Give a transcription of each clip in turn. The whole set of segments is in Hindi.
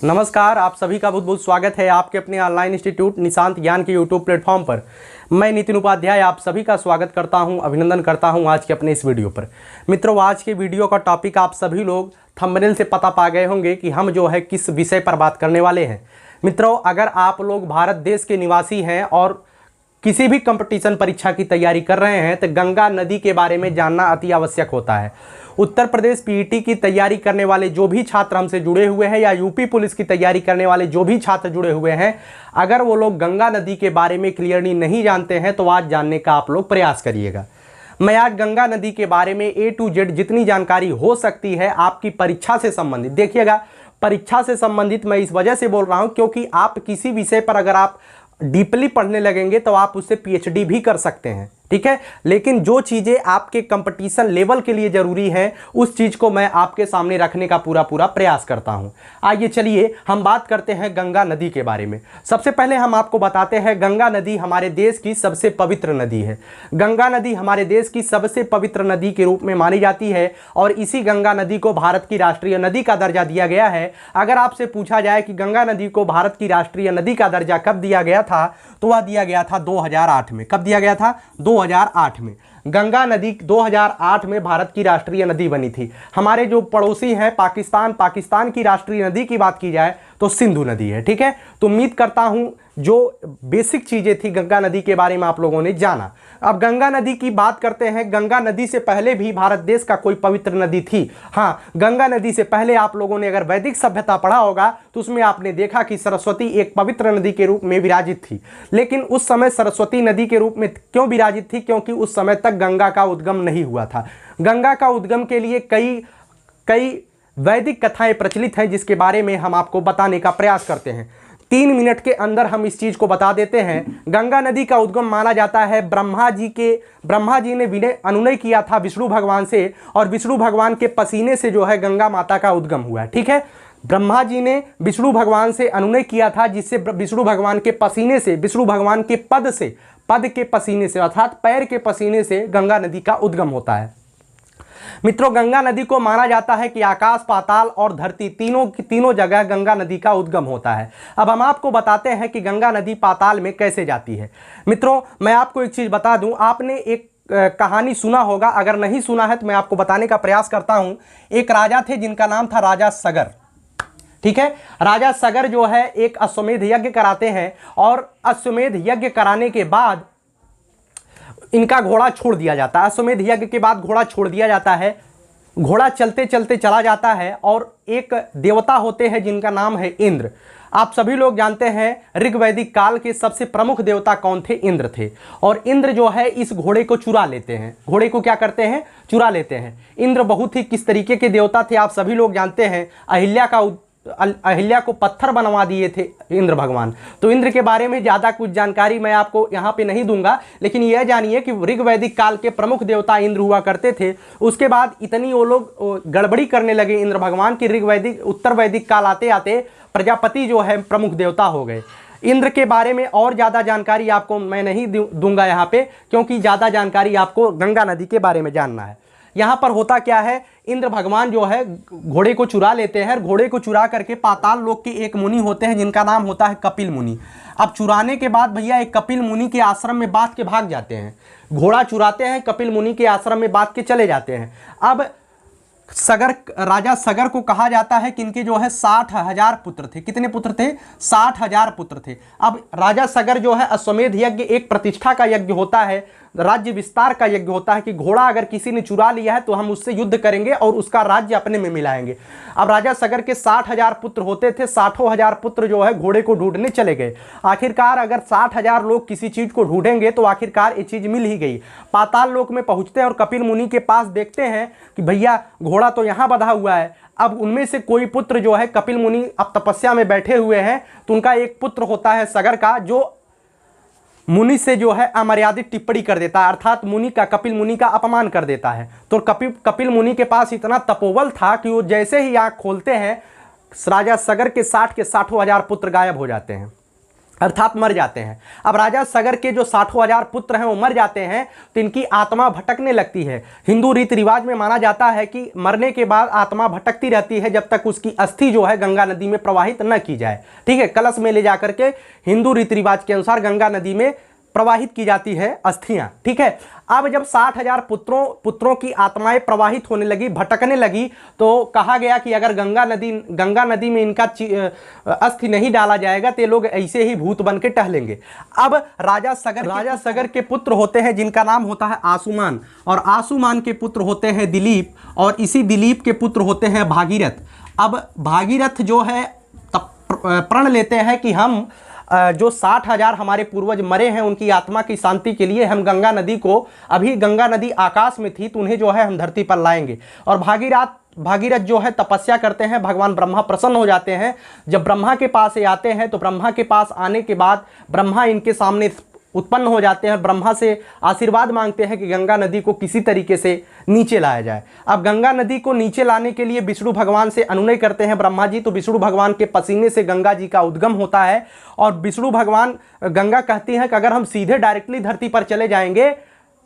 नमस्कार, आप सभी का बहुत बहुत स्वागत है आपके अपने ऑनलाइन इंस्टीट्यूट निशांत ज्ञान के यूट्यूब प्लेटफॉर्म पर। मैं नितिन उपाध्याय आप सभी का स्वागत करता हूं, अभिनंदन करता हूं आज के अपने इस वीडियो पर। मित्रों, आज के वीडियो का टॉपिक आप सभी लोग थंबनेल से पता पा गए होंगे कि हम जो है किस विषय पर बात करने वाले हैं। मित्रों, अगर आप लोग भारत देश के निवासी हैं और किसी भी कंपटीशन परीक्षा की तैयारी कर रहे हैं तो गंगा नदी के बारे में जानना अति आवश्यक होता है। उत्तर प्रदेश पीईटी की तैयारी करने वाले जो भी छात्र हमसे जुड़े हुए हैं या यूपी पुलिस की तैयारी करने वाले जो भी छात्र जुड़े हुए हैं, अगर वो लोग गंगा नदी के बारे में क्लियरली नहीं जानते हैं तो आज जानने का आप लोग प्रयास करिएगा। मैं आज गंगा नदी के बारे में A to Z जितनी जानकारी हो सकती है आपकी परीक्षा से संबंधित, देखिएगा परीक्षा से संबंधित मैं इस वजह से बोल रहा हूं क्योंकि आप किसी विषय पर अगर आप डीपली पढ़ने लगेंगे तो आप उससे पीएचडी भी कर सकते हैं, ठीक है। लेकिन जो चीज़ें आपके कंपटीशन लेवल के लिए ज़रूरी है उस चीज़ को मैं आपके सामने रखने का पूरा प्रयास करता हूं। आइए चलिए हम बात करते हैं गंगा नदी के बारे में। सबसे पहले हम आपको बताते हैं गंगा नदी हमारे देश की सबसे पवित्र नदी है। गंगा नदी हमारे देश की सबसे पवित्र नदी के रूप में मानी जाती है और इसी गंगा नदी को भारत की राष्ट्रीय नदी का दर्जा दिया गया है। अगर आपसे पूछा जाए कि गंगा नदी को भारत की राष्ट्रीय नदी का दर्जा कब दिया गया था तो वह दिया गया था 2008 में। कब दिया गया था? 2008 में। गंगा नदी 2008 में भारत की राष्ट्रीय नदी बनी थी। हमारे जो पड़ोसी हैं पाकिस्तान की राष्ट्रीय नदी की बात की जाए तो सिंधु नदी है, ठीक है। तो उम्मीद करता हूं जो बेसिक चीजें थी गंगा नदी के बारे में आप लोगों ने जाना। अब गंगा नदी की बात करते हैं। गंगा नदी से पहले भी भारत देश का कोई पवित्र नदी थी? हाँ, गंगा नदी से पहले आप लोगों ने अगर वैदिक सभ्यता पढ़ा होगा तो उसमें आपने देखा कि सरस्वती एक पवित्र नदी के रूप में विराजित थी। लेकिन उस समय सरस्वती नदी के रूप में क्यों विराजित थी? क्योंकि उस समय तक गंगा का उद्गम नहीं हुआ था। गंगा का उद्गम के लिए कई वैदिक कथाएं प्रचलित हैं जिसके बारे में हम आपको बताने का प्रयास करते हैं। 3 मिनट के अंदर हम इस चीज को बता देते हैं। गंगा नदी का उद्गम माना जाता है ब्रह्मा जी ने विनय अनुनय किया था विष्णु भगवान से और विष्णु भगवान के पसीने से जो है गंगा माता का उद्गम हुआ, ठीक है। ब्रह्मा जी ने विष्णु भगवान से अनुनय किया था जिससे विष्णु भगवान के पसीने से, विष्णु भगवान के पद के पसीने से अर्थात पैर के पसीने से गंगा नदी का उद्गम होता है। मित्रों, गंगा नदी को माना जाता है कि आकाश, पाताल और धरती तीनों जगह गंगा नदी का उद्गम होता है। अब हम आपको बताते हैं कि गंगा नदी पाताल में कैसे जाती है। मित्रों, मैं आपको एक चीज बता दूं, आपने एक कहानी सुना होगा, अगर नहीं सुना है तो मैं आपको बताने का प्रयास करता हूं। एक राजा थे जिनका नाम था राजा सगर, ठीक है। राजा सगर जो है एक अश्वमेध यज्ञ कराते हैं और अश्वमेध यज्ञ कराने के बाद इनका घोड़ा छोड़ दिया जाता है। अश्वमेध यज्ञ के बाद घोड़ा छोड़ दिया जाता है। घोड़ा चलते चलते चला जाता है और एक देवता होते हैं जिनका नाम है इंद्र। आप सभी लोग जानते हैं ऋग्वैदिक काल के सबसे प्रमुख देवता कौन थे? इंद्र थे। और इंद्र जो है इस घोड़े को चुरा लेते हैं। घोड़े को क्या करते हैं? चुरा लेते हैं। इंद्र बहुत ही किस तरीके के देवता थे आप सभी लोग जानते हैं। अहिल्या को पत्थर बनवा दिए थे इंद्र भगवान। तो इंद्र के बारे में ज़्यादा कुछ जानकारी मैं आपको यहाँ पे नहीं दूंगा, लेकिन यह जानिए कि ऋग्वैदिक काल के प्रमुख देवता इंद्र हुआ करते थे। उसके बाद इतनी वो लोग गड़बड़ी करने लगे इंद्र भगवान की उत्तर वैदिक काल आते आते प्रजापति जो है प्रमुख देवता हो गए। इंद्र के बारे में और ज़्यादा जानकारी आपको मैं नहीं दूंगा यहाँ पे, क्योंकि ज़्यादा जानकारी आपको गंगा नदी के बारे में जानना है। यहाँ पर होता क्या है, इंद्र भगवान जो है घोड़े को चुरा लेते हैं। घोड़े को चुरा करके पाताल लोक के एक मुनि होते हैं जिनका नाम होता है कपिल मुनि। अब चुराने के बाद भैया एक कपिल मुनि के आश्रम में बांध के भाग जाते हैं। घोड़ा चुराते हैं, कपिल मुनि के आश्रम में बांध के चले जाते हैं। अब राजा सगर को कहा जाता है कि इनके जो है 60,000 पुत्र थे। कितने पुत्र थे? 60,000 पुत्र थे। अब राजा सगर जो है अश्वमेध यज्ञ एक प्रतिष्ठा का यज्ञ होता है, राज्य विस्तार का यज्ञ होता है कि घोड़ा अगर किसी ने चुरा लिया है तो हम उससे युद्ध करेंगे और उसका राज्य अपने में मिलाएंगे। अब राजा सगर के 60,000 पुत्र होते थे। 60,000 पुत्र जो है घोड़े को ढूंढने चले गए। आखिरकार अगर 60,000 लोग किसी चीज को ढूंढेंगे तो आखिरकार ये चीज मिल ही गई। पाताल लोक में पहुंचते हैं और कपिल मुनि के पास देखते हैं कि भैया घोड़ा तो यहाँ बंधा हुआ है। अब उनमें से कोई पुत्र जो है, कपिल मुनि अब तपस्या में बैठे हुए हैं तो उनका एक पुत्र होता है सगर का, जो मुनि से जो है अमर्यादित टिप्पणी कर देता है, अर्थात कपिल मुनि का अपमान कर देता है। तो कपिल मुनि के पास इतना तपोबल था कि वो जैसे ही आंख खोलते हैं राजा सगर के 60,000 पुत्र गायब हो जाते हैं। अर्थात मर जाते हैं। अब राजा सगर के जो 60,000 पुत्र हैं वो मर जाते हैं तो इनकी आत्मा भटकने लगती है। हिंदू रीति रिवाज में माना जाता है कि मरने के बाद आत्मा भटकती रहती है जब तक उसकी अस्थि जो है गंगा नदी में प्रवाहित न की जाए। ठीक है, कलश में ले जाकर के हिंदू रीति रिवाज के अनुसार गंगा नदी में प्रवाहित की जाती है अस्थियां। ठीक है, अब जब 60,000 पुत्रों की आत्माएं प्रवाहित होने लगी, भटकने लगी, तो कहा गया कि अगर गंगा नदी में इनका अस्थि नहीं डाला जाएगा तो ये लोग ऐसे ही भूत बन के टहलेंगे। अब राजा सगर के पुत्र होते हैं जिनका नाम होता है आसुमान, और आसुमान के पुत्र होते हैं दिलीप, और इसी दिलीप के पुत्र होते हैं भागीरथ। अब भागीरथ जो है प्रण लेते हैं कि हम जो 60,000 हमारे पूर्वज मरे हैं उनकी आत्मा की शांति के लिए हम गंगा नदी को, अभी गंगा नदी आकाश में थी तो उन्हें जो है हम धरती पर लाएंगे। और भागीरथ जो है तपस्या करते हैं, भगवान ब्रह्मा प्रसन्न हो जाते हैं। जब ब्रह्मा के पास ये आते हैं तो ब्रह्मा के पास आने के बाद ब्रह्मा इनके सामने उत्पन्न हो जाते हैं, ब्रह्मा से आशीर्वाद मांगते हैं कि गंगा नदी को किसी तरीके से नीचे लाया जाए। अब गंगा नदी को नीचे लाने के लिए विष्णु भगवान से अनुनय करते हैं ब्रह्मा जी, तो विष्णु भगवान के पसीने से गंगा जी का उद्गम होता है। और विष्णु भगवान, गंगा कहती हैं कि अगर हम सीधे डायरेक्टली धरती पर चले जाएंगे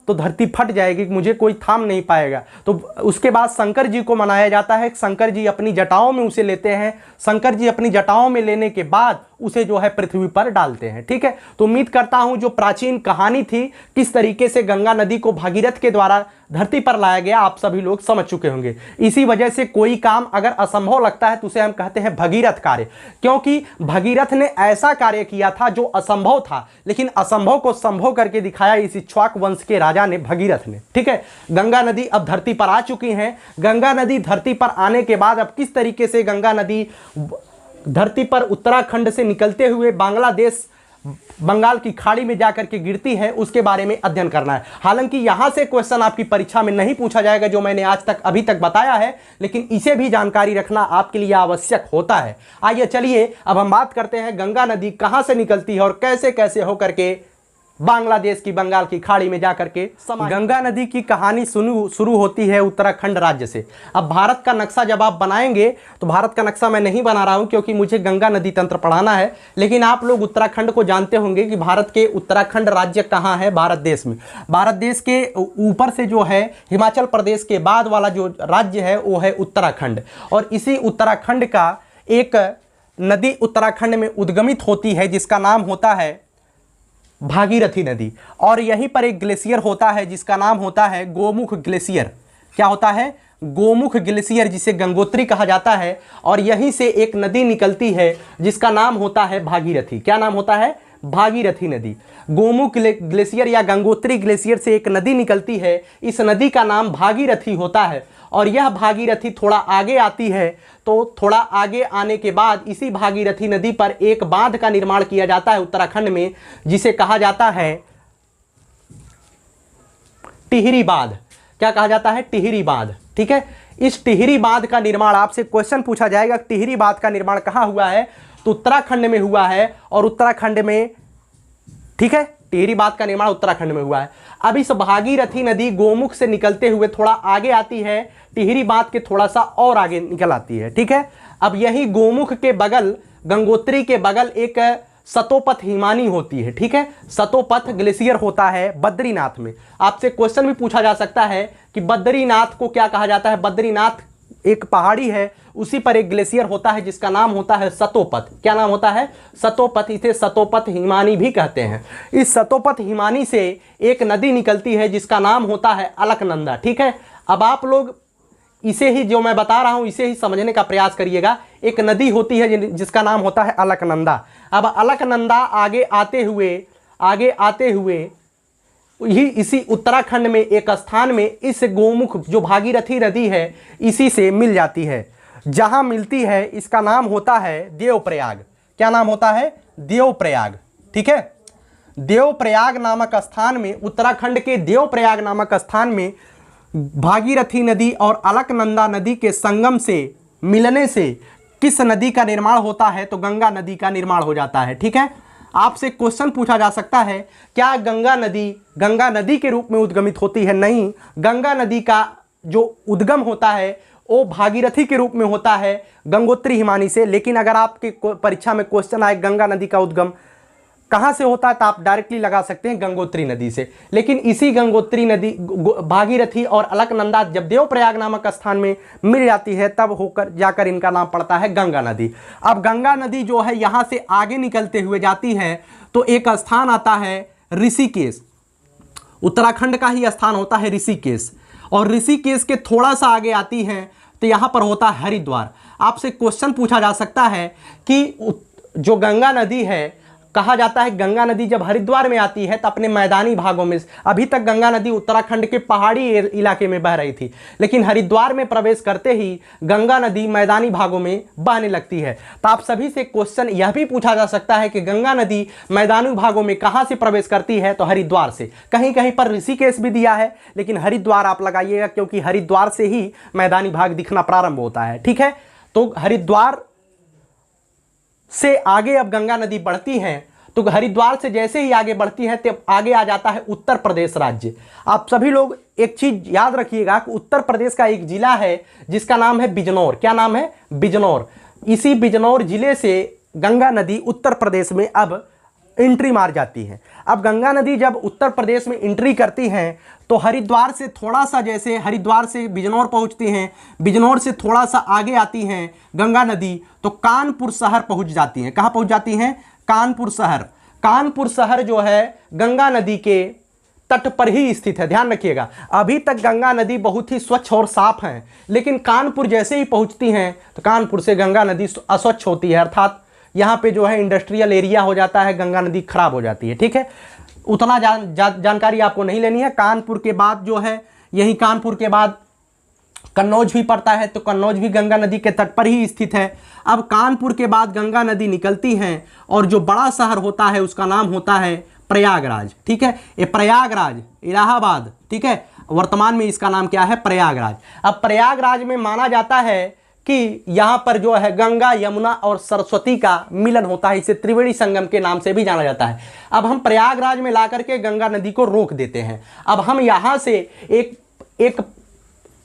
तो धरती फट जाएगी, मुझे कोई थाम नहीं पाएगा। तो उसके बाद शंकर जी को मनाया जाता है। शंकर जी अपनी जटाओं में उसे लेते हैं, शंकर जी अपनी जटाओं में लेने के बाद उसे जो है पृथ्वी पर डालते हैं। ठीक है, तो उम्मीद करता हूं जो प्राचीन कहानी थी किस तरीके से गंगा नदी को भागीरथ के द्वारा धरती पर लाया गया आप सभी लोग समझ चुके होंगे। इसी वजह से कोई काम अगर असंभव लगता है तो उसे हम कहते हैं भगीरथ कार्य, क्योंकि भगीरथ ने ऐसा कार्य किया था जो असंभव था, लेकिन असंभव को संभव करके दिखाया इस इक्ष्वाक वंश के राजा ने, भगीरथ ने। ठीक है, गंगा नदी अब धरती पर आ चुकी है। गंगा नदी धरती पर आने के बाद अब किस तरीके से गंगा नदी धरती पर उत्तराखंड से निकलते हुए बांग्लादेश, बंगाल की खाड़ी में जाकर के गिरती है, उसके बारे में अध्ययन करना है। हालांकि यहां से क्वेश्चन आपकी परीक्षा में नहीं पूछा जाएगा जो मैंने आज तक अभी तक बताया है, लेकिन इसे भी जानकारी रखना आपके लिए आवश्यक होता है। आइए चलिए अब हम बात करते हैं गंगा नदी कहां से निकलती है और कैसे कैसे होकर के बांग्लादेश की बंगाल की खाड़ी में जाकर के गंगा नदी की कहानी शुरू होती है उत्तराखंड राज्य से। अब भारत का नक्शा जब आप बनाएंगे तो भारत का नक्शा मैं नहीं बना रहा हूं क्योंकि मुझे गंगा नदी तंत्र पढ़ाना है, लेकिन आप लोग उत्तराखंड को जानते होंगे कि भारत के उत्तराखंड राज्य कहाँ है भारत देश में। भारत देश के ऊपर से जो है हिमाचल प्रदेश के बाद वाला जो राज्य है वो है उत्तराखंड, और इसी उत्तराखंड का एक नदी उत्तराखंड में उद्गमित होती है जिसका नाम होता है भागीरथी नदी, और यहीं पर एक ग्लेशियर होता है जिसका नाम होता है गोमुख ग्लेशियर। क्या होता है? गोमुख ग्लेशियर, जिसे गंगोत्री कहा जाता है, और यहीं से एक नदी निकलती है जिसका नाम होता है भागीरथी। क्या नाम होता है? भागीरथी नदी। गोमुख ग्लेशियर या गंगोत्री ग्लेशियर से एक नदी निकलती है, इस नदी का नाम भागीरथी होता है, और यह भागीरथी थोड़ा आगे आती है, तो थोड़ा आगे आने के बाद इसी भागीरथी नदी पर एक बांध का निर्माण किया जाता है उत्तराखंड में, जिसे कहा जाता है टिहरी बांध। क्या कहा जाता है? टिहरी बांध। ठीक है, इस टिहरी बांध का निर्माण, आपसे क्वेश्चन पूछा जाएगा टिहरी बांध का निर्माण कहाँ हुआ है, तो उत्तराखंड में हुआ है, और उत्तराखंड में, ठीक है, टिहरी बांध का निर्माण उत्तराखंड में हुआ है। अब इस भागीरथी नदी गोमुख से निकलते हुए थोड़ा आगे आती है, टिहरी बांध के थोड़ा सा और आगे निकल आती है। ठीक है, अब यही गोमुख के बगल, गंगोत्री के बगल एक सतोपथ हिमानी होती है। ठीक है, सतोपथ ग्लेशियर होता है बद्रीनाथ में। आपसे क्वेश्चन भी पूछा जा सकता है कि बद्रीनाथ को क्या कहा जाता है। बद्रीनाथ एक पहाड़ी है, उसी पर एक ग्लेशियर होता है जिसका नाम होता है सतोपथ। क्या नाम होता है? सतोपथ। इसे सतोपथ हिमानी भी कहते हैं। इस सतोपथ हिमानी से एक नदी निकलती है जिसका नाम होता है अलकनंदा। ठीक है, अब आप लोग इसे ही, जो मैं बता रहा हूं, इसे ही समझने का प्रयास करिएगा। एक नदी होती है जिसका नाम होता है अलकनंदा। अब अलकनंदा आगे आते हुए ही इसी उत्तराखंड में एक स्थान में इस गोमुख जो भागीरथी नदी है इसी से मिल जाती है। जहां मिलती है इसका नाम होता है देवप्रयाग। क्या नाम होता है? देवप्रयाग। ठीक है, देवप्रयाग नामक स्थान में, उत्तराखंड के देवप्रयाग नामक स्थान में भागीरथी नदी और अलकनंदा नदी के संगम से मिलने से किस नदी का निर्माण होता है? तो गंगा नदी का निर्माण हो जाता है। ठीक है, आपसे क्वेश्चन पूछा जा सकता है क्या गंगा नदी के रूप में उद्गमित होती है? नहीं, गंगा नदी का जो उद्गम होता है वो भागीरथी के रूप में होता है, गंगोत्री हिमानी से। लेकिन अगर आपके परीक्षा में क्वेश्चन आए गंगा नदी का उद्गम कहाँ से होता है, तो आप डायरेक्टली लगा सकते हैं गंगोत्री नदी से। लेकिन इसी गंगोत्री नदी भागीरथी और अलकनंदा जब देवप्रयाग नामक स्थान में मिल जाती है, तब होकर जाकर इनका नाम पड़ता है गंगा नदी। अब गंगा नदी जो है यहाँ से आगे निकलते हुए जाती है तो एक स्थान आता है ऋषिकेश, उत्तराखंड का ही स्थान होता है ऋषिकेश, और ऋषिकेश के थोड़ा सा आगे आती है तो यहाँ पर होता है हरिद्वार। आपसे क्वेश्चन पूछा जा सकता है कि जो गंगा नदी है, कहा जाता है गंगा नदी जब हरिद्वार में आती है तो अपने मैदानी भागों में, अभी तक गंगा नदी उत्तराखंड के पहाड़ी इलाके में बह रही थी, लेकिन हरिद्वार में प्रवेश करते ही गंगा नदी मैदानी भागों में बहने लगती है। तो आप सभी से क्वेश्चन यह भी पूछा जा सकता है कि गंगा नदी मैदानी भागों में कहाँ से प्रवेश करती है, तो हरिद्वार से। कहीं कहीं पर ऋषिकेश भी दिया है, लेकिन हरिद्वार आप लगाइएगा, क्योंकि हरिद्वार से ही मैदानी भाग दिखना प्रारंभ होता है। ठीक है, तो हरिद्वार से आगे अब गंगा नदी बढ़ती है, तो हरिद्वार से जैसे ही आगे बढ़ती है तब आगे आ जाता है उत्तर प्रदेश राज्य। आप सभी लोग एक चीज याद रखिएगा कि उत्तर प्रदेश का एक जिला है जिसका नाम है बिजनौर। क्या नाम है? बिजनौर। इसी बिजनौर जिले से गंगा नदी उत्तर प्रदेश में अब एंट्री मार जाती है। अब गंगा नदी जब उत्तर प्रदेश में एंट्री करती हैं तो हरिद्वार से थोड़ा सा, जैसे हरिद्वार से बिजनौर पहुंचती हैं, बिजनौर से थोड़ा सा आगे आती हैं गंगा नदी तो कानपुर शहर पहुंच जाती हैं। कहाँ पहुंच जाती हैं? कानपुर शहर। कानपुर शहर जो है गंगा नदी के तट पर ही स्थित है। ध्यान रखिएगा, अभी तक गंगा नदी बहुत ही स्वच्छ और साफ है, लेकिन कानपुर जैसे ही पहुंचती हैं तो कानपुर से गंगा नदी अस्वच्छ होती है, अर्थात यहाँ पे जो है इंडस्ट्रियल एरिया हो जाता है, गंगा नदी खराब हो जाती है। ठीक है, उतना जानकारी आपको नहीं लेनी है। कानपुर के बाद जो है, यही कानपुर के बाद कन्नौज भी पड़ता है, तो कन्नौज भी गंगा नदी के तट पर ही स्थित है। अब कानपुर के बाद गंगा नदी निकलती है और जो बड़ा शहर होता है उसका नाम होता है प्रयागराज। ठीक है, ये प्रयागराज, इलाहाबाद, ठीक है, वर्तमान में इसका नाम क्या है? प्रयागराज। अब प्रयागराज में माना जाता है कि यहाँ पर जो है गंगा, यमुना और सरस्वती का मिलन होता है, इसे त्रिवेणी संगम के नाम से भी जाना जाता है। अब हम प्रयागराज में ला करके गंगा नदी को रोक देते हैं। अब हम यहाँ से एक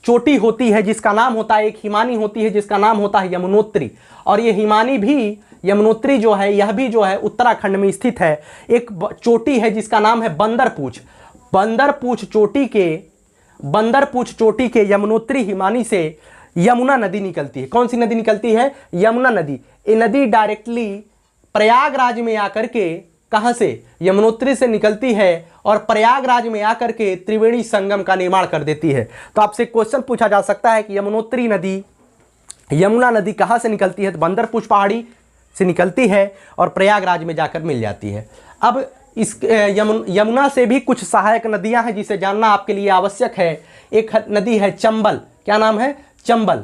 चोटी होती है जिसका नाम होता है, एक हिमानी होती है जिसका नाम होता है यमुनोत्री, और ये हिमानी भी, यमुनोत्री जो है यह भी जो है उत्तराखंड में स्थित है। एक चोटी है जिसका नाम है बंदरपूछ। बंदरपूछ चोटी के यमुनोत्री हिमानी से यमुना नदी निकलती है। कौन सी नदी निकलती है? यमुना नदी। ये नदी डायरेक्टली प्रयागराज में आकर के, कहां से? यमुनोत्री से निकलती है और प्रयागराज में आकर के त्रिवेणी संगम का निर्माण कर देती है। तो आपसे क्वेश्चन पूछा जा सकता है कि यमुनोत्री नदी, यमुना नदी कहां से निकलती है? तो बंदरपूछ पहाड़ी से निकलती है और प्रयागराज में जाकर मिल जाती है। अब इस यमुना से भी कुछ सहायक नदियां हैं जिसे जानना आपके लिए आवश्यक है। एक नदी है चंबल। क्या नाम है? चंबल।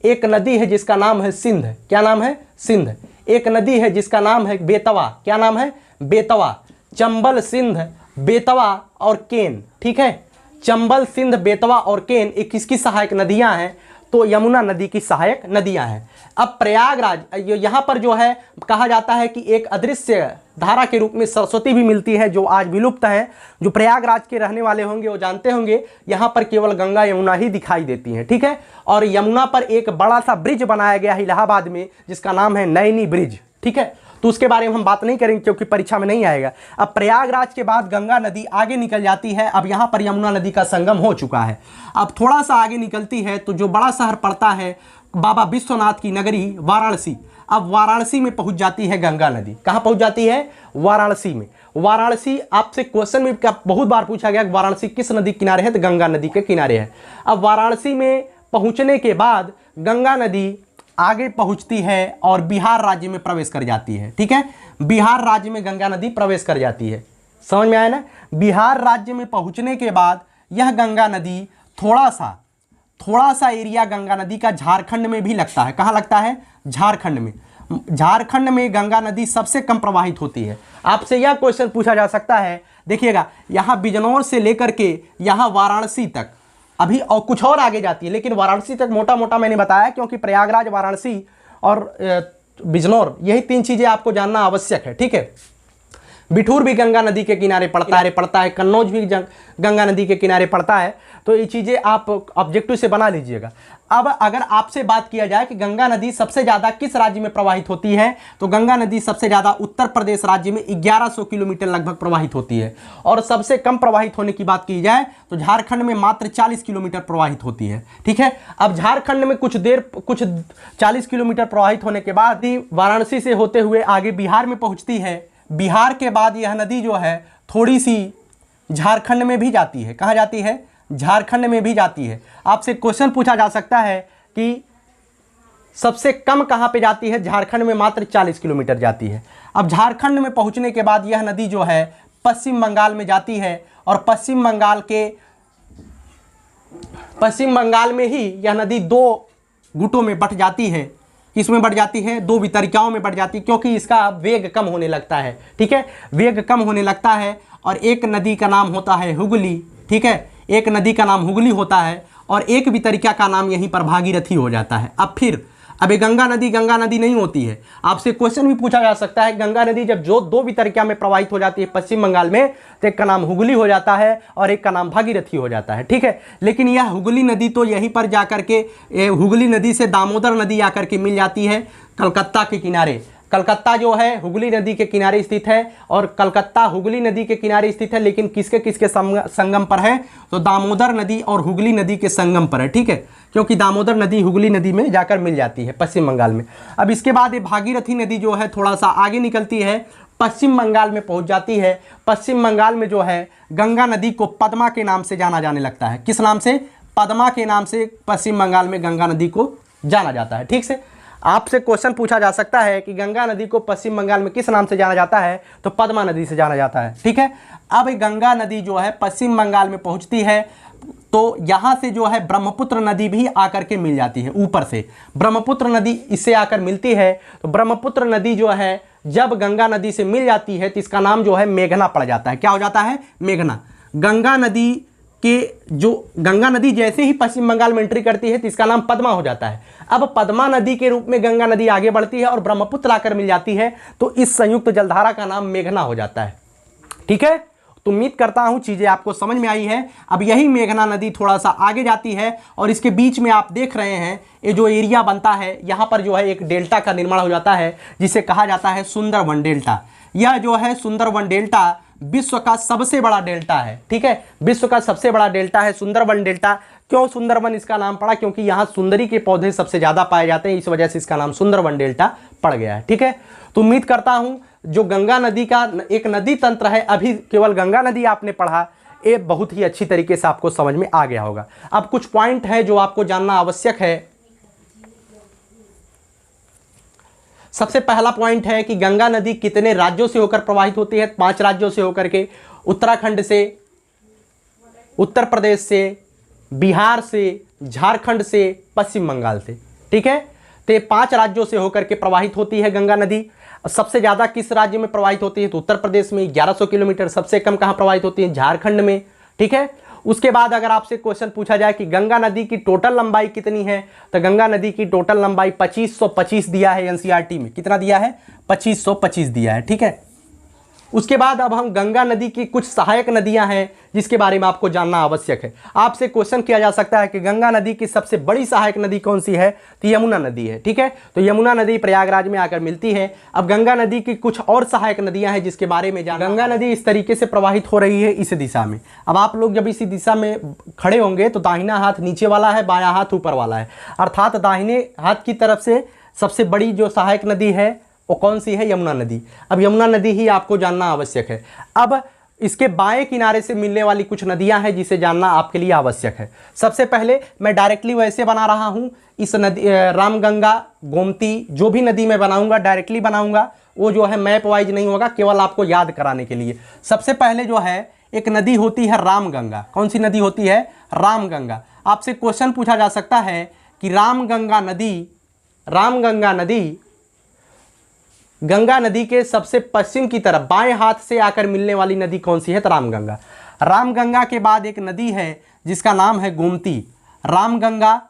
एक नदी है जिसका नाम है सिंध। क्या नाम है? सिंध। एक नदी है जिसका नाम है बेतवा। क्या नाम है? बेतवा। चंबल, सिंध, बेतवा और केन। ठीक है, चंबल, सिंध, बेतवा और केन ये किसकी सहायक नदियां हैं? तो यमुना नदी की सहायक नदियां हैं। अब प्रयागराज, यहाँ पर जो है कहा जाता है कि एक अदृश्य धारा के रूप में सरस्वती भी मिलती है जो आज विलुप्त है। जो प्रयागराज के रहने वाले होंगे वो जानते होंगे, यहाँ पर केवल गंगा यमुना ही दिखाई देती हैं। ठीक है, और यमुना पर एक बड़ा सा ब्रिज बनाया गया है इलाहाबाद में जिसका नाम है नैनी ब्रिज। ठीक है, तो उसके बारे में हम बात नहीं करेंगे क्योंकि परीक्षा में नहीं आएगा। अब प्रयागराज के बाद गंगा नदी आगे निकल जाती है। अब यहाँ पर यमुना नदी का संगम हो चुका है। अब थोड़ा सा आगे निकलती है तो जो बड़ा शहर पड़ता है बाबा विश्वनाथ की नगरी वाराणसी। अब वाराणसी में पहुंच जाती है गंगा नदी। कहाँ पहुंच जाती है? वाराणसी में। वाराणसी, आपसे क्वेश्चन में बहुत बार पूछा गया कि वाराणसी किस नदी किनारे है? तो गंगा नदी के किनारे है। अब वाराणसी में पहुंचने के बाद गंगा नदी आगे पहुंचती है और बिहार राज्य में प्रवेश कर जाती है। ठीक है, बिहार राज्य में गंगा नदी प्रवेश कर जाती है। समझ में आया ना? बिहार राज्य में पहुंचने के बाद यह गंगा नदी थोड़ा सा एरिया गंगा नदी का झारखंड में भी लगता है। कहाँ लगता है? झारखंड में। झारखंड में गंगा नदी सबसे कम प्रवाहित होती है। आपसे यह क्वेश्चन पूछा जा सकता है, देखिएगा, यहाँ बिजनौर से लेकर के यहाँ वाराणसी तक, अभी और कुछ और आगे जाती है, लेकिन वाराणसी तक मोटा मोटा मैंने बताया क्योंकि प्रयागराज, वाराणसी और बिजनौर, यही तीन चीज़ें आपको जानना आवश्यक है। ठीक है, बिठूर भी गंगा नदी के किनारे पड़ता है, कन्नौज भी गंगा नदी के किनारे पड़ता है। तो ये चीज़ें आप ऑब्जेक्टिव से बना लीजिएगा। अब अगर आपसे बात किया जाए कि गंगा नदी सबसे ज़्यादा किस राज्य में प्रवाहित होती है, तो गंगा नदी सबसे ज़्यादा उत्तर प्रदेश राज्य में 1100 किलोमीटर लगभग प्रवाहित होती है। और सबसे कम प्रवाहित होने की बात की जाए तो झारखंड में मात्र 40 किलोमीटर प्रवाहित होती है। ठीक है, अब झारखंड में कुछ 40 किलोमीटर प्रवाहित होने के बाद ही वाराणसी से होते हुए आगे बिहार में पहुँचती है। बिहार के बाद यह नदी जो है थोड़ी सी झारखंड में भी जाती है। कहाँ जाती है? झारखंड में भी जाती है। आपसे क्वेश्चन पूछा जा सकता है कि सबसे कम कहाँ पे जाती है? झारखंड में मात्र 40 किलोमीटर जाती है। अब झारखंड में पहुँचने के बाद यह नदी जो है पश्चिम बंगाल में जाती है और पश्चिम बंगाल में ही यह नदी 2 गुटों में बट जाती है। किसमें बढ़ जाती है? 2 वितरिकाओं में बढ़ जाती है, क्योंकि इसका वेग कम होने लगता है। ठीक है, वेग कम होने लगता है। और एक नदी का नाम होता है हुगली। ठीक है, एक नदी का नाम हुगली होता है और एक वितरिका का नाम यहीं पर भागीरथी हो जाता है। अब ये गंगा नदी नहीं होती है। आपसे क्वेश्चन भी पूछा जा सकता है, गंगा नदी जब जो 2 वितरिका में प्रवाहित हो जाती है पश्चिम बंगाल में, तो एक का नाम हुगली हो जाता है और एक का नाम भागीरथी हो जाता है। ठीक है, लेकिन यह हुगली नदी तो यहीं पर जाकर के हुगली नदी से दामोदर नदी आकर के मिल जाती है कलकत्ता के किनारे। कलकत्ता जो है हुगली नदी के किनारे स्थित है और कलकत्ता हुगली नदी के किनारे स्थित है, लेकिन किसके किसके संगम पर है? तो दामोदर नदी और हुगली नदी के संगम पर है। ठीक है, क्योंकि दामोदर नदी हुगली नदी में जाकर मिल जाती है पश्चिम बंगाल में। अब इसके बाद ये भागीरथी नदी जो है थोड़ा सा आगे निकलती है, पश्चिम बंगाल में पहुंच जाती है। पश्चिम बंगाल में जो है गंगा नदी को पद्मा के नाम से जाना जाने लगता है। किस नाम से? पद्मा के नाम से पश्चिम बंगाल में गंगा नदी को जाना जाता है। ठीक से, आपसे क्वेश्चन पूछा जा सकता है कि गंगा नदी को पश्चिम बंगाल में किस नाम से जाना जाता है? तो पद्मा नदी से जाना जाता है। ठीक है, अब गंगा नदी जो है पश्चिम बंगाल में पहुंचती है तो यहाँ से जो है ब्रह्मपुत्र नदी भी आकर के मिल जाती है। ऊपर से ब्रह्मपुत्र नदी इससे आकर मिलती है। तो ब्रह्मपुत्र नदी जो है जब गंगा नदी से मिल जाती है तो इसका नाम जो है मेघना पड़ जाता है। क्या हो जाता है? मेघना। गंगा नदी जैसे ही पश्चिम बंगाल में एंट्री करती है तो इसका नाम पद्मा हो जाता है। अब पद्मा नदी के रूप में गंगा नदी आगे बढ़ती है और ब्रह्मपुत्र आकर मिल जाती है तो इस संयुक्त जलधारा का नाम मेघना हो जाता है। ठीक है, तो उम्मीद करता हूं चीजें आपको समझ में आई है। अब यही मेघना नदी थोड़ा सा आगे जाती है और इसके बीच में आप देख रहे हैं ये जो एरिया बनता है, यहाँ पर जो है एक डेल्टा का निर्माण हो जाता है जिसे कहा जाता है सुंदरवन डेल्टा। यह जो है सुंदरवन डेल्टा विश्व का सबसे बड़ा डेल्टा है। ठीक है, विश्व का सबसे बड़ा डेल्टा है सुंदरवन डेल्टा। क्यों सुंदरवन इसका नाम पड़ा? क्योंकि यहाँ सुंदरी के पौधे सबसे ज़्यादा पाए जाते हैं, इस वजह से इसका नाम सुंदरवन डेल्टा पड़ गया है। ठीक है, तो उम्मीद करता हूँ जो गंगा नदी का एक नदी तंत्र है, अभी केवल गंगा नदी आपने पढ़ा, ये बहुत ही अच्छी तरीके से आपको समझ में आ गया होगा। अब कुछ पॉइंट है जो आपको जानना आवश्यक है। सबसे पहला पॉइंट है कि गंगा नदी कितने राज्यों से होकर प्रवाहित होती है? 5 राज्यों से होकर के, उत्तराखंड से, उत्तर प्रदेश से, बिहार से, झारखंड से, पश्चिम बंगाल से। ठीक है, तो ये 5 राज्यों से होकर के प्रवाहित होती है गंगा नदी। सबसे ज़्यादा किस राज्य में प्रवाहित होती है? तो उत्तर प्रदेश में 1100 किलोमीटर। सबसे कम कहाँ प्रवाहित होती है? झारखंड में। ठीक है, उसके बाद अगर आपसे क्वेश्चन पूछा जाए कि गंगा नदी की टोटल लंबाई कितनी है, तो गंगा नदी की टोटल लंबाई 2525 दिया है एनसीईआरटी में। कितना दिया है? 2525 दिया है। ठीक है, उसके बाद अब हम गंगा नदी की कुछ सहायक नदियां हैं जिसके बारे में आपको जानना आवश्यक है। आपसे क्वेश्चन किया जा सकता है कि गंगा नदी की सबसे बड़ी सहायक नदी कौन सी है? तो यमुना नदी है। ठीक है, तो यमुना नदी प्रयागराज में आकर मिलती है। अब गंगा नदी की कुछ और सहायक नदियां हैं जिसके बारे में जानना। गंगा नदी इस तरीके से प्रवाहित हो रही है इस दिशा में। अब आप लोग जब इसी दिशा में खड़े होंगे तो दाहिना हाथ नीचे वाला है, बायां हाथ ऊपर वाला है, अर्थात दाहिने हाथ की तरफ से सबसे बड़ी जो सहायक नदी है वो कौन सी है? यमुना नदी। अब यमुना नदी ही आपको जानना आवश्यक है। अब इसके बाएं किनारे से मिलने वाली कुछ नदियां हैं जिसे जानना आपके लिए आवश्यक है। सबसे पहले मैं डायरेक्टली वैसे बना रहा हूं, इस नदी रामगंगा, गोमती, जो भी नदी मैं बनाऊंगा डायरेक्टली बनाऊंगा, वो जो है मैप वाइज नहीं होगा, केवल आपको याद कराने के लिए। सबसे पहले जो है एक नदी होती है रामगंगा। कौन सी नदी होती है? रामगंगा। आपसे क्वेश्चन पूछा जा सकता है कि रामगंगा नदी गंगा नदी के सबसे पश्चिम की तरफ बाएं हाथ से आकर मिलने वाली नदी कौन सी है? तो रामगंगा। रामगंगा के बाद एक नदी है जिसका नाम है गोमती। रामगंगा,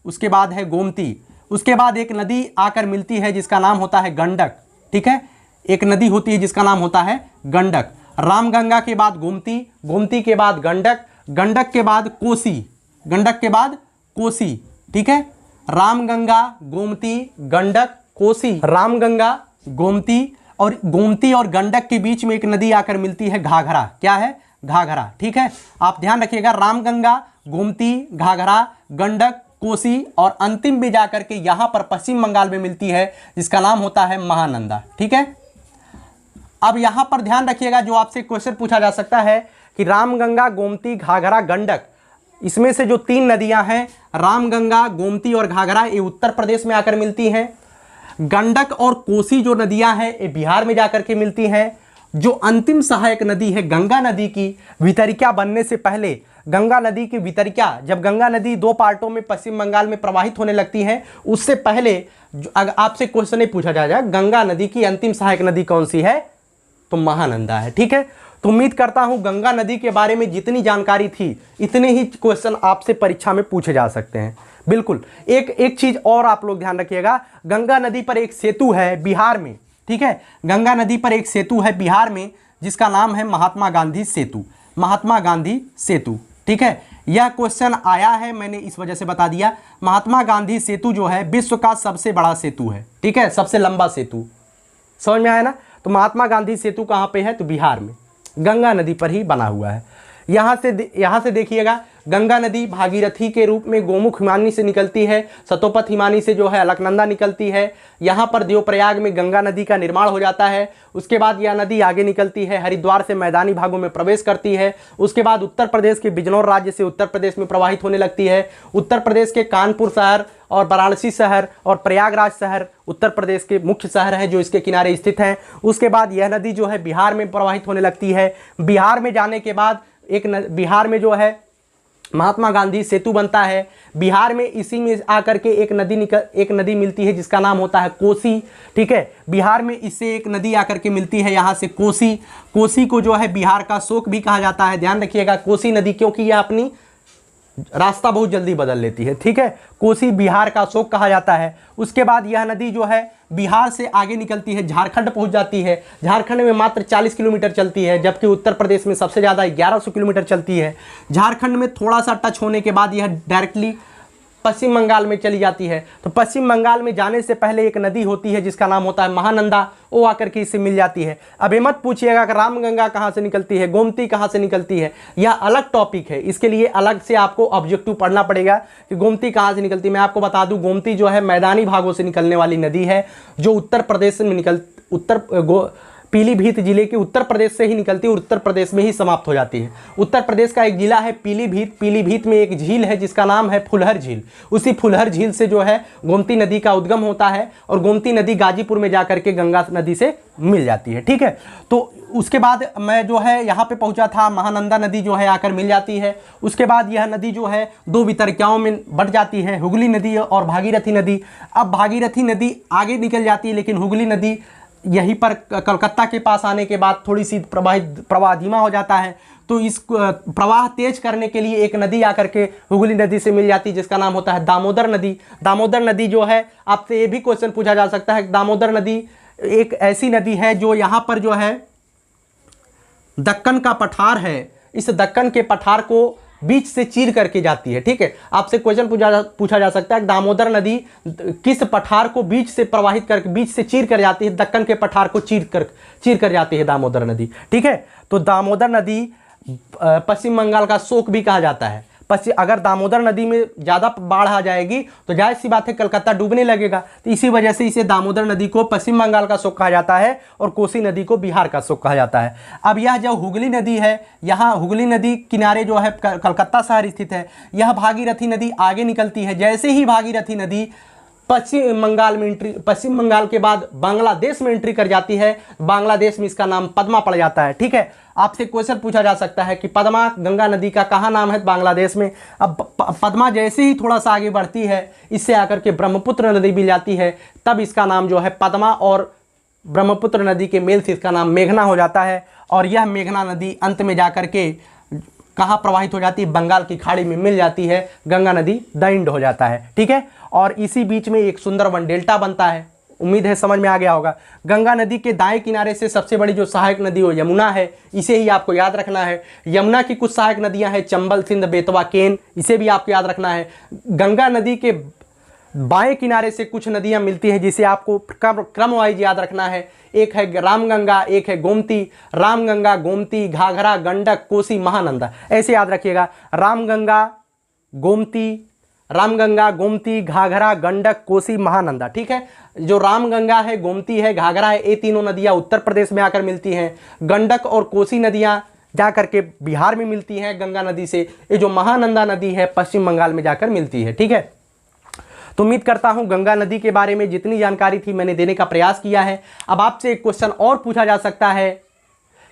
उसके बाद है गोमती, उसके बाद एक नदी आकर मिलती है जिसका नाम होता है गंडक। ठीक है, एक नदी होती है जिसका नाम होता है गंडक। रामगंगा के बाद गोमती, गोमती के बाद गंडक, गंडक के बाद कोसी, गंडक के बाद कोसी। ठीक है, रामगंगा, गोमती, गंडक, कोसी। रामगंगा, गोमती और गोमती और गंडक के बीच में एक नदी आकर मिलती है घाघरा। क्या है? घाघरा। ठीक है, आप ध्यान रखिएगा, रामगंगा, गोमती, घाघरा, गंडक, कोसी और अंतिम में जाकर के यहां पर पश्चिम बंगाल में मिलती है जिसका नाम होता है महानंदा। ठीक है, अब यहां पर ध्यान रखिएगा, जो आपसे क्वेश्चन पूछा जा सकता है कि रामगंगा, गोमती, घाघरा, गंडक, इसमें से जो 3 नदियां हैं रामगंगा, गोमती और घाघरा, ये उत्तर प्रदेश में आकर मिलती हैं। गंडक और कोसी जो नदियां हैं ये बिहार में जाकर के मिलती हैं। जो अंतिम सहायक नदी है गंगा नदी की वितरिका बनने से पहले, गंगा नदी की वितरिका, जब गंगा नदी 2 पार्टों में पश्चिम बंगाल में प्रवाहित होने लगती है, उससे पहले अगर आपसे क्वेश्चन नहीं पूछा जाएगा गंगा नदी की अंतिम सहायक नदी कौन सी है, तो महानंदा है। ठीक है, तो उम्मीद करता हूं गंगा नदी के बारे में जितनी जानकारी थी इतने ही क्वेश्चन आपसे परीक्षा में पूछे जा सकते हैं। बिल्कुल, एक चीज और आप लोग ध्यान रखिएगा, गंगा नदी पर एक सेतु है बिहार में। ठीक है, गंगा नदी पर एक सेतु है बिहार में जिसका नाम है महात्मा गांधी सेतु, महात्मा गांधी सेतु। ठीक है, यह क्वेश्चन आया है, मैंने इस वजह से बता दिया। महात्मा गांधी सेतु जो है विश्व का सबसे बड़ा सेतु है। ठीक है, सबसे लंबा सेतु, समझ में आया ना। तो महात्मा गांधी सेतु कहाँ पे है, तो बिहार में, गंगा नदी पर ही बना हुआ है। यहाँ से देखिएगा, गंगा नदी भागीरथी के रूप में गोमुख हिमानी से निकलती है, सतोपथ हिमानी से जो है अलकनंदा निकलती है। यहाँ पर देवप्रयाग में गंगा नदी का निर्माण हो जाता है। उसके बाद यह नदी आगे निकलती है, हरिद्वार से मैदानी भागों में प्रवेश करती है। उसके बाद उत्तर प्रदेश के बिजनौर राज्य से उत्तर प्रदेश में प्रवाहित होने लगती है। उत्तर प्रदेश के कानपुर शहर और वाराणसी शहर और प्रयागराज शहर उत्तर प्रदेश के मुख्य शहर हैं जो इसके किनारे स्थित हैं। उसके बाद यह नदी जो है बिहार में प्रवाहित होने लगती है। बिहार में जाने के बाद बिहार में जो है महात्मा गांधी सेतु बनता है। बिहार में इसी में आकर के एक नदी मिलती है जिसका नाम होता है कोसी। ठीक है, बिहार में इससे एक नदी आकर के मिलती है यहाँ से कोसी। कोसी को जो है बिहार का शोक भी कहा जाता है। ध्यान रखिएगा, कोसी नदी, क्योंकि यह अपनी रास्ता बहुत जल्दी बदल लेती है। ठीक है, कोसी बिहार का शोक कहा जाता है। उसके बाद यह नदी जो है बिहार से आगे निकलती है, झारखंड पहुंच जाती है। झारखंड में मात्र 40 किलोमीटर चलती है, जबकि उत्तर प्रदेश में सबसे ज़्यादा 1100 किलोमीटर चलती है। झारखंड में थोड़ा सा टच होने के बाद यह डायरेक्टली पश्चिम बंगाल में चली जाती है। तो पश्चिम बंगाल में जाने से पहले एक नदी होती है जिसका नाम होता है महानंदा, वो आकर के इससे मिल जाती है। अब ये मत पूछिएगा कि रामगंगा कहाँ से निकलती है, गोमती कहाँ से निकलती है, यह अलग टॉपिक है। इसके लिए अलग से आपको ऑब्जेक्टिव पढ़ना पड़ेगा कि गोमती कहाँ से निकलती है। मैं आपको बता दूं, गोमती जो है मैदानी भागों से निकलने वाली नदी है जो उत्तर प्रदेश में पीलीभीत जिले के उत्तर प्रदेश से ही निकलती है, उत्तर प्रदेश में ही समाप्त हो जाती है। उत्तर प्रदेश का एक जिला है पीलीभीत। पीलीभीत में एक झील है जिसका नाम है फुलहर झील। उसी फुलहर झील से जो है गोमती नदी का उद्गम होता है और गोमती नदी गाजीपुर में जाकर के गंगा नदी से मिल जाती है। ठीक है, तो उसके बाद मैं जो है यहाँ पे पहुँचा था, महानंदा नदी जो है आकर मिल जाती है। उसके बाद यह नदी जो है 2 वितरकाओं में बट जाती है, हुगली नदी और भागीरथी नदी। अब भागीरथी नदी आगे निकल जाती है, लेकिन हुगली नदी यहीं पर कलकत्ता के पास आने के बाद थोड़ी सी प्रवाह धीमा हो जाता है। तो इस प्रवाह तेज करने के लिए एक नदी आकर के हुगली नदी से मिल जाती है जिसका नाम होता है दामोदर नदी। दामोदर नदी जो है, आपसे ये भी क्वेश्चन पूछा जा सकता है, दामोदर नदी एक ऐसी नदी है जो यहाँ पर जो है दक्कन का पठार है, इस दक्कन के पठार को बीच से चीर करके जाती है। ठीक है, आपसे क्वेश्चन पूछा जा सकता है दामोदर नदी किस पठार को बीच से प्रवाहित करके, बीच से चीर कर जाती है, दक्कन के पठार को चीर कर जाती है दामोदर नदी। ठीक है, तो दामोदर नदी पश्चिम बंगाल का शोक भी कहा जाता है। अगर दामोदर नदी में ज़्यादा बाढ़ आ जाएगी तो जाहिर सी बात है कलकत्ता डूबने लगेगा। तो इसी वजह से इसे दामोदर नदी को पश्चिम बंगाल का शोक कहा जाता है और कोसी नदी को बिहार का शोक कहा जाता है। अब यह जो हुगली नदी है, यहाँ हुगली नदी किनारे जो है कलकत्ता शहर स्थित है। यह भागीरथी नदी आगे निकलती है। जैसे ही भागीरथी नदी पश्चिम बंगाल के बाद बांग्लादेश में एंट्री कर जाती है, बांग्लादेश में इसका नाम पद्मा पड़ जाता है। ठीक है, आपसे क्वेश्चन पूछा जा सकता है कि पद्मा गंगा नदी का कहाँ नाम है, बांग्लादेश में। अब पद्मा जैसे ही थोड़ा सा आगे बढ़ती है, इससे आकर के ब्रह्मपुत्र नदी मिल जाती है, तब इसका नाम जो है पद्मा और ब्रह्मपुत्र नदी के मेल से इसका नाम मेघना हो जाता है। और यह मेघना नदी अंत में जाकर के कहाँ प्रवाहित हो जाती है, बंगाल की खाड़ी में मिल जाती है, गंगा नदी द एंड हो जाता है। ठीक है, और इसी बीच में एक सुंदरवन डेल्टा बनता है। उम्मीद है समझ में आ गया होगा। गंगा नदी के दाएं किनारे से सबसे बड़ी जो सहायक नदी हो यमुना है, इसे ही आपको याद रखना है। यमुना की कुछ सहायक नदियां हैं चंबल, सिंध, बेतवा, केन, इसे भी आपको याद रखना है। गंगा नदी के बाएं किनारे से कुछ नदियां मिलती हैं जिसे आपको क्रम वाइज याद रखना है। एक है रामगंगा, एक है गोमती। रामगंगा, गोमती, घाघरा, गंडक, कोसी, महानंदा, ऐसे याद रखिएगा। रामगंगा, गोमती, घाघरा, गंडक, कोसी, महानंदा। ठीक है, जो रामगंगा है, गोमती है, घाघरा है, ये तीनों नदियां उत्तर प्रदेश में आकर मिलती हैं। गंडक और कोसी नदियां जाकर के बिहार में मिलती हैं गंगा नदी से। ये जो महानंदा नदी है पश्चिम बंगाल में जाकर मिलती है। ठीक है, तो उम्मीद करता हूं गंगा नदी के बारे में जितनी जानकारी थी मैंने देने का प्रयास किया है। अब आपसे एक क्वेश्चन और पूछा जा सकता है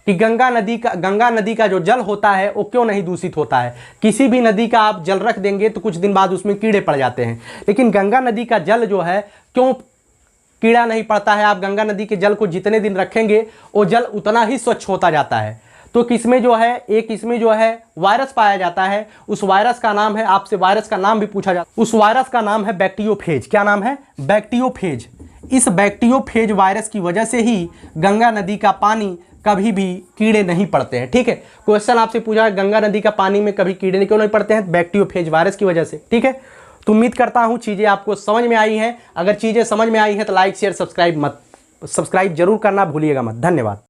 कि गंगा नदी का जो जल होता है वो क्यों नहीं दूषित होता है। किसी भी नदी का आप जल रख देंगे तो कुछ दिन बाद उसमें कीड़े पड़ जाते हैं, लेकिन गंगा नदी का जल जो है क्यों कीड़ा नहीं पड़ता है। आप गंगा नदी के जल को जितने दिन रखेंगे वो जल उतना ही स्वच्छ होता जाता है। तो किसमें जो है इसमें जो है वायरस पाया जाता है। उस वायरस का नाम है, आपसे वायरस का नाम भी पूछा जाता है, उस वायरस का नाम है बैक्टीरियोफेज। क्या नाम है? बैक्टीरियोफेज। इस बैक्टीरियोफेज वायरस की वजह से ही गंगा नदी का पानी कभी भी कीड़े नहीं पड़ते हैं। ठीक है, क्वेश्चन आपसे पूछा गंगा नदी का पानी में कभी कीड़े क्यों नहीं पड़ते हैं? बैक्टीरियोफेज वायरस की वजह से। ठीक है, तो उम्मीद करता हूं चीजें आपको समझ में आई हैं। अगर चीजें समझ में आई हैं तो लाइक, शेयर, सब्सक्राइब जरूर करना भूलिएगा मत। धन्यवाद।